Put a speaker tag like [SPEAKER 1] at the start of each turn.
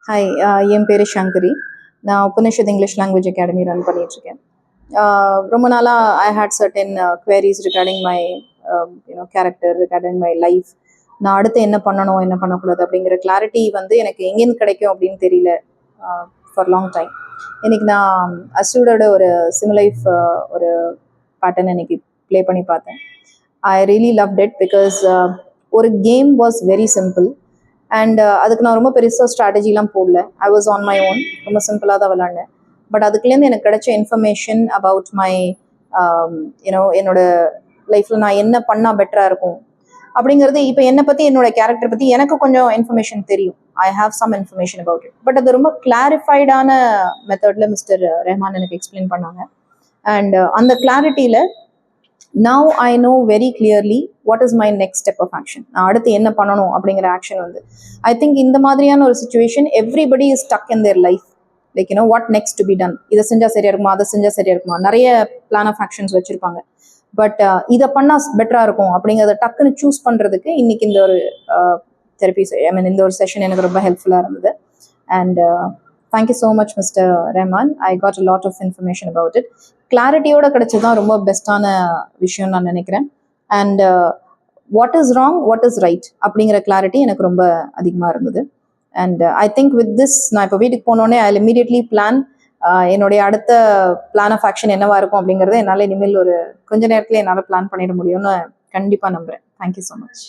[SPEAKER 1] Hi, என் பேர் ஷங்கரி. நான் Upanishad English language academy run பண்ணிகிட்ருக்கேன். ரொம்ப நாளாக I had certain queries regarding my character, regarding my life. நான் அடுத்து என்ன பண்ணணும், என்ன பண்ணக்கூடாது அப்படிங்கிற கிளாரிட்டி வந்து எனக்கு எங்கேருந்து கிடைக்கும் அப்படின்னு தெரியல ஃபார் லாங் டைம். இன்னைக்கு நான் அசூடோட ஒரு சிமிலைஃப் ஒரு பேட்டர்ன் இன்னைக்கு ப்ளே பண்ணி பார்த்தேன். I really loved it because ஒரு game was very simple. And அதுக்கு நான் ரொம்ப பெருசாக ஸ்ட்ராட்டஜிலாம் போடல. I was on my own, ரொம்ப சிம்பிளாக தான் விளாண்டேன். பட் அதுக்குலேருந்து எனக்கு கிடைச்ச இன்ஃபர்மேஷன் அபவுட் மை என்னோட லைஃப்பில் நான் என்ன பண்ணால் பெட்டராக இருக்கும் அப்படிங்கிறது. இப்போ என்னை பற்றி, என்னோட கேரக்டர் பற்றி எனக்கு கொஞ்சம் இன்ஃபர்மேஷன் தெரியும். I have some information about it. But அது ரொம்ப கிளாரிஃபைடான மெத்தடில் மிஸ்டர் ரெஹ்மான் எனக்கு எக்ஸ்பிளைன் பண்ணாங்க. அண்ட் அந்த கிளாரிட்டியில் now I know very clearly what is my next step of action. நான் அடுத்து என்ன பண்ணணும் அப்படிங்கிற ஆக்ஷன் வந்து ஐ திங்க் இந்த மாதிரியான ஒரு situation everybody is stuck in their life. Like what next to be done, இதை செஞ்சால் சரியா இருக்குமா, அதை செஞ்சால் சரியா இருக்குமா, நிறைய பிளான் ஆஃப் ஆக்ஷன்ஸ் வச்சுருப்பாங்க. பட் இதை பண்ணால் பெட்டராக இருக்கும் அப்படிங்கிறத டக்குன்னு சூஸ் பண்ணுறதுக்கு இன்னைக்கு இந்த ஒரு தெரப்பி, இந்த ஒரு செஷன் எனக்கு ரொம்ப ஹெல்ப்ஃபுல்லாக இருந்தது. And thank you so much, Mr. Rahman. I got a lot of information about it. கிளாரிட்டியோட கிடைச்சதுதான் ரொம்ப பெஸ்டான விஷயம் நான் நினைக்கிறேன். And what is wrong, what is right அப்படிங்கிற கிளாரிட்டி எனக்கு ரொம்ப அதிகமாக இருந்தது. And I think with this நான் இப்போ வீட்டுக்கு போனோடனே ஐ இமீடியட்லி பிளான் என்னுடைய அடுத்த பிளான் ஆஃப் ஆக்ஷன் என்னவா இருக்கும் அப்படிங்கிறத என்னால் இனிமேல் ஒரு கொஞ்ச நேரத்தில் என்னால் பிளான் பண்ணிட முடியும்னு கண்டிப்பாக நம்புகிறேன். Thank you so much.